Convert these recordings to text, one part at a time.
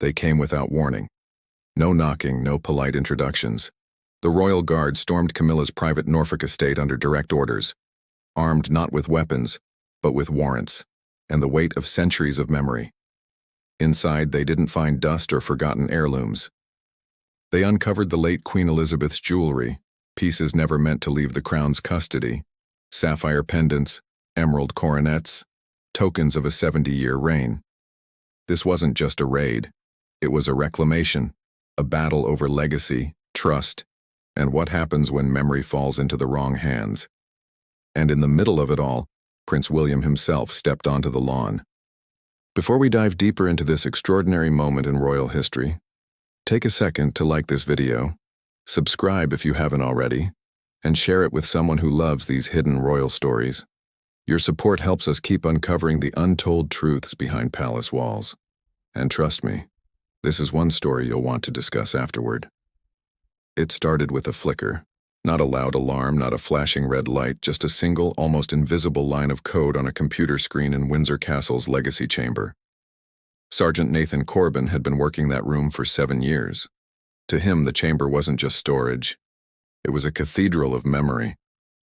They came without warning. No knocking, no polite introductions. The royal guard stormed Camilla's private Norfolk estate under direct orders, armed not with weapons, but with warrants, and the weight of centuries of memory. Inside, they didn't find dust or forgotten heirlooms. They uncovered the late Queen Elizabeth's jewelry, pieces never meant to leave the crown's custody, sapphire pendants, emerald coronets, tokens of a 70-year reign. This wasn't just a raid. It was a reclamation, a battle over legacy, trust, and what happens when memory falls into the wrong hands. And in the middle of it all, Prince William himself stepped onto the lawn. Before we dive deeper into this extraordinary moment in royal history, take a second to like this video, subscribe if you haven't already, and share it with someone who loves these hidden royal stories. Your support helps us keep uncovering the untold truths behind palace walls. And trust me, this is one story you'll want to discuss afterward. It started with a flicker. Not a loud alarm, not a flashing red light, just a single, almost invisible line of code on a computer screen in Windsor Castle's legacy chamber. Sergeant Nathan Corbin had been working that room for 7 years. To him, the chamber wasn't just storage. It was a cathedral of memory.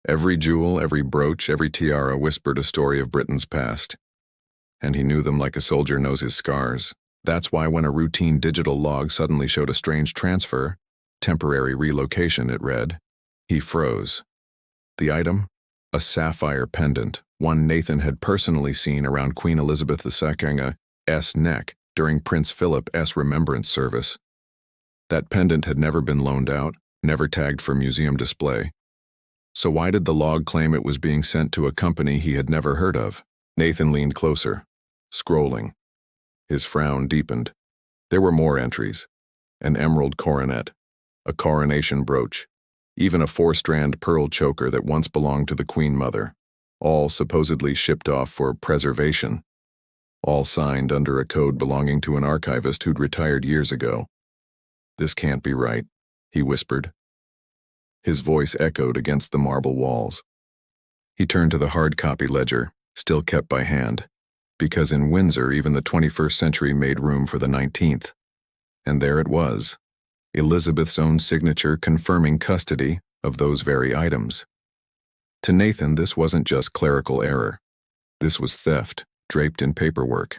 Every jewel, every brooch, every tiara whispered a story of Britain's past. And he knew them like a soldier knows his scars. That's why when a routine digital log suddenly showed a strange transfer, temporary relocation, it read, he froze. The item? A sapphire pendant, one Nathan had personally seen around Queen Elizabeth II's neck during Prince Philip's remembrance service. That pendant had never been loaned out, never tagged for museum display. So why did the log claim it was being sent to a company he had never heard of? Nathan leaned closer, scrolling. His frown deepened. There were more entries. An emerald coronet, a coronation brooch, even a 4-strand pearl choker that once belonged to the Queen Mother, all supposedly shipped off for preservation, all signed under a code belonging to an archivist who'd retired years ago. This can't be right, he whispered. His voice echoed against the marble walls. He turned to the hard copy ledger, still kept by hand, because in Windsor even the 21st century made room for the 19th. And there it was, Elizabeth's own signature confirming custody of those very items. To Nathan, this wasn't just clerical error. This was theft, draped in paperwork.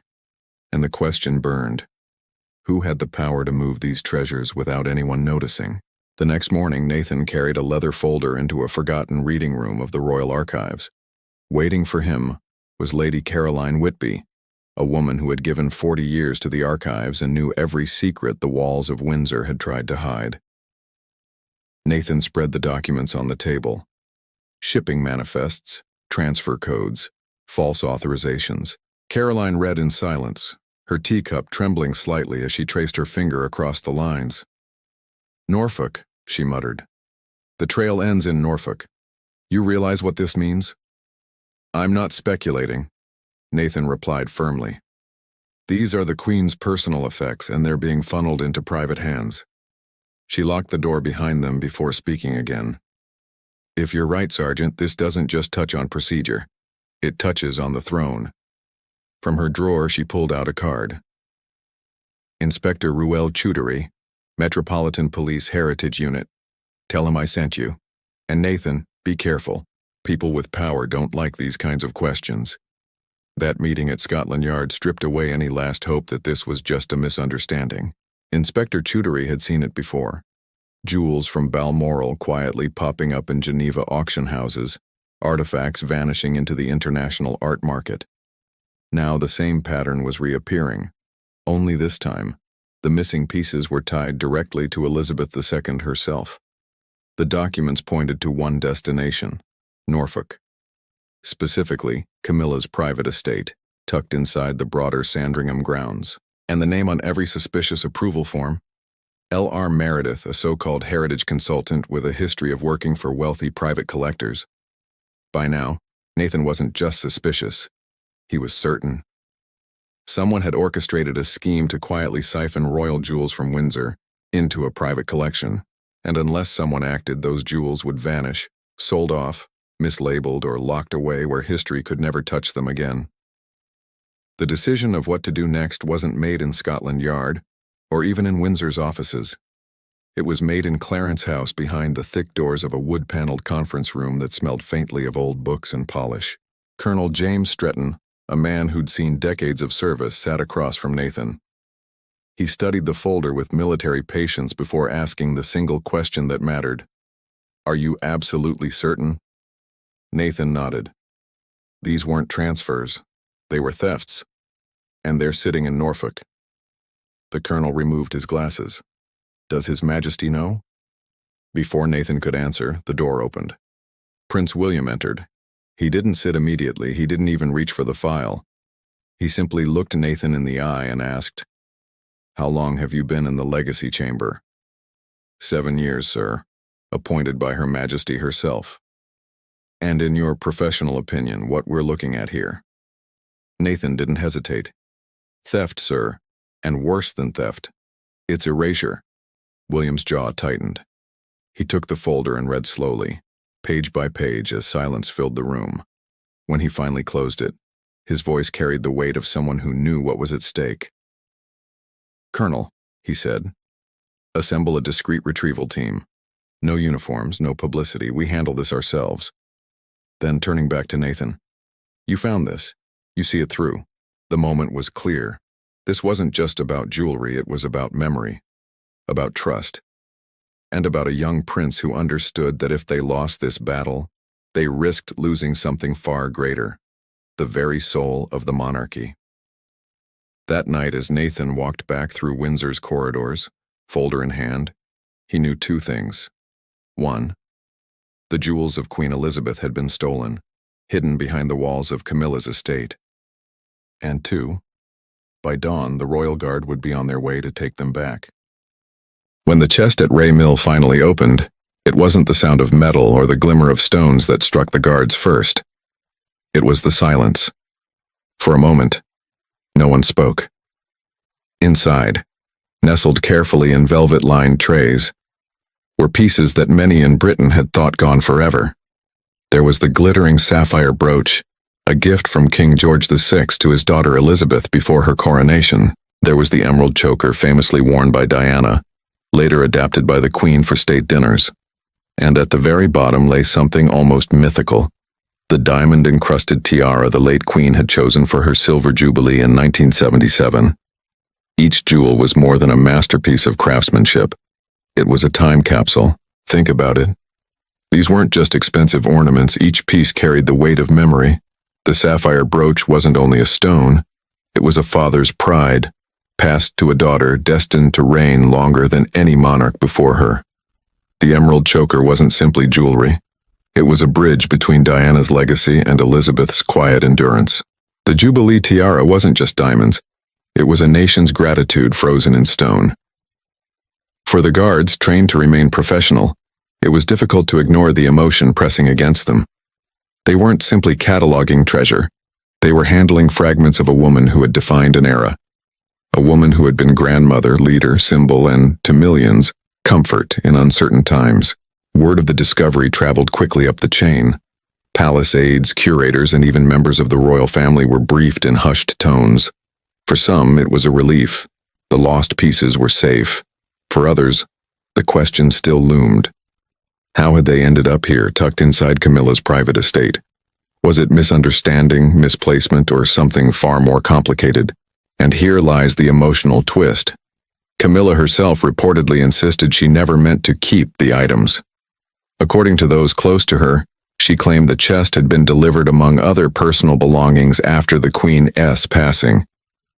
And the question burned. Who had the power to move these treasures without anyone noticing? The next morning, Nathan carried a leather folder into a forgotten reading room of the Royal Archives. Waiting for him was Lady Caroline Whitby, a woman who had given 40 years to the archives and knew every secret the walls of Windsor had tried to hide. Nathan spread the documents on the table. Shipping manifests, transfer codes, false authorizations. Caroline read in silence, her teacup trembling slightly as she traced her finger across the lines. Norfolk, she muttered. The trail ends in Norfolk. You realize what this means? I'm not speculating, Nathan replied firmly. These are the Queen's personal effects, and they're being funneled into private hands. She locked the door behind them before speaking again. If you're right, Sergeant, this doesn't just touch on procedure. It touches on the throne. From her drawer, she pulled out a card. Inspector Ruel Chutery, Metropolitan Police Heritage Unit. Tell him I sent you. And Nathan, be careful. People with power don't like these kinds of questions. That meeting at Scotland Yard stripped away any last hope that this was just a misunderstanding. Inspector Chutery had seen it before. Jewels from Balmoral quietly popping up in Geneva auction houses, artifacts vanishing into the international art market. Now the same pattern was reappearing. Only this time, the missing pieces were tied directly to Elizabeth II herself. The documents pointed to one destination, Norfolk. Specifically, Camilla's private estate, tucked inside the broader Sandringham grounds. And the name on every suspicious approval form, L.R. Meredith, a so-called heritage consultant with a history of working for wealthy private collectors. By now, Nathan wasn't just suspicious. He was certain. Someone had orchestrated a scheme to quietly siphon royal jewels from Windsor into a private collection, and unless someone acted, those jewels would vanish, sold off, mislabeled, or locked away where history could never touch them again. The decision of what to do next wasn't made in Scotland Yard or even in Windsor's offices. It was made in Clarence House behind the thick doors of a wood-paneled conference room that smelled faintly of old books and polish. Colonel James Stretton, a man who'd seen decades of service, sat across from Nathan. He studied the folder with military patience before asking the single question that mattered. "Are you absolutely certain?" Nathan nodded. "These weren't transfers. They were thefts. And they're sitting in Norfolk." The colonel removed his glasses. "Does His Majesty know?" Before Nathan could answer, the door opened. Prince William entered. He didn't sit immediately. He didn't even reach for the file. He simply looked Nathan in the eye and asked, "How long have you been in the legacy chamber?" 7 years, sir, appointed by Her Majesty herself. "And in your professional opinion, what we're looking at here?" Nathan didn't hesitate. "Theft, sir, and worse than theft. It's erasure." William's jaw tightened. He took the folder and read slowly, page by page, as silence filled the room. When he finally closed it, his voice carried the weight of someone who knew what was at stake. "Colonel," he said, "assemble a discreet retrieval team. No uniforms, no publicity. We handle this ourselves." Then, turning back to Nathan, "You found this. You see it through." The moment was clear. This wasn't just about jewelry, it was about memory, about trust, and about a young prince who understood that if they lost this battle, they risked losing something far greater, the very soul of the monarchy. That night, as Nathan walked back through Windsor's corridors, folder in hand, he knew 2 things. 1, the jewels of Queen Elizabeth had been stolen, hidden behind the walls of Camilla's estate. And 2, by dawn, the Royal Guard would be on their way to take them back. When the chest at Ray Mill finally opened, it wasn't the sound of metal or the glimmer of stones that struck the guards first. It was the silence. For a moment, no one spoke. Inside, nestled carefully in velvet-lined trays, were pieces that many in Britain had thought gone forever. There was the glittering sapphire brooch, a gift from King George VI to his daughter Elizabeth before her coronation. There was the emerald choker famously worn by Diana, later adapted by the Queen for state dinners. And at the very bottom lay something almost mythical, the diamond-encrusted tiara the late Queen had chosen for her silver jubilee in 1977. Each jewel was more than a masterpiece of craftsmanship. It was a time capsule. Think about it. These weren't just expensive ornaments, each piece carried the weight of memory. The sapphire brooch wasn't only a stone, it was a father's pride, passed to a daughter destined to reign longer than any monarch before her. The emerald choker wasn't simply jewelry. It was a bridge between Diana's legacy and Elizabeth's quiet endurance. The Jubilee tiara wasn't just diamonds. It was a nation's gratitude frozen in stone. For the guards, trained to remain professional, it was difficult to ignore the emotion pressing against them. They weren't simply cataloging treasure. They were handling fragments of a woman who had defined an era. A woman who had been grandmother, leader, symbol, and, to millions, comfort in uncertain times. Word of the discovery traveled quickly up the chain. Palace aides, curators, and even members of the royal family were briefed in hushed tones. For some, it was a relief. The lost pieces were safe. For others, the question still loomed. How had they ended up here, tucked inside Camilla's private estate? Was it misunderstanding, misplacement, or something far more complicated? And here lies the emotional twist. Camilla herself reportedly insisted she never meant to keep the items. According to those close to her, she claimed the chest had been delivered among other personal belongings after the Queen's passing,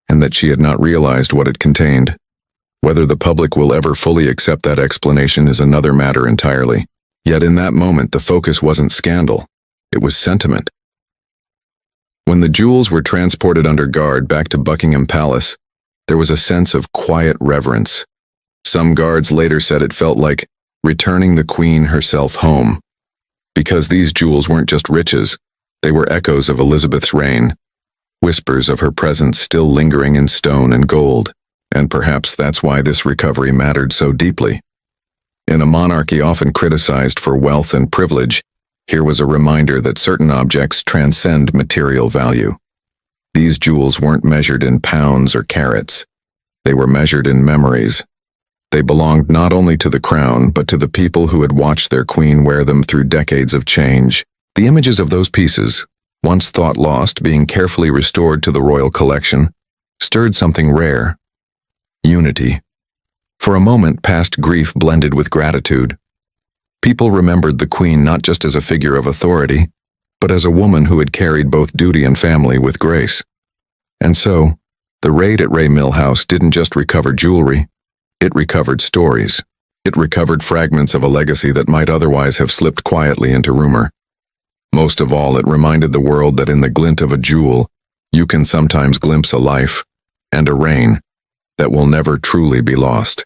and that she had not realized what it contained. Whether the public will ever fully accept that explanation is another matter entirely. Yet in that moment, the focus wasn't scandal. It was sentiment. When the jewels were transported under guard back to Buckingham Palace, there was a sense of quiet reverence. Some guards later said it felt like returning the Queen herself home. Because these jewels weren't just riches, they were echoes of Elizabeth's reign, whispers of her presence still lingering in stone and gold, and perhaps that's why this recovery mattered so deeply. In a monarchy often criticized for wealth and privilege, here was a reminder that certain objects transcend material value. These jewels weren't measured in pounds or carats. They were measured in memories. They belonged not only to the crown, but to the people who had watched their queen wear them through decades of change. The images of those pieces, once thought lost, being carefully restored to the royal collection, stirred something rare: unity. For a moment, past grief blended with gratitude. People remembered the queen not just as a figure of authority, but as a woman who had carried both duty and family with grace. And so, the raid at Ray Mill House didn't just recover jewelry, it recovered stories. It recovered fragments of a legacy that might otherwise have slipped quietly into rumor. Most of all, it reminded the world that in the glint of a jewel, you can sometimes glimpse a life and a reign that will never truly be lost.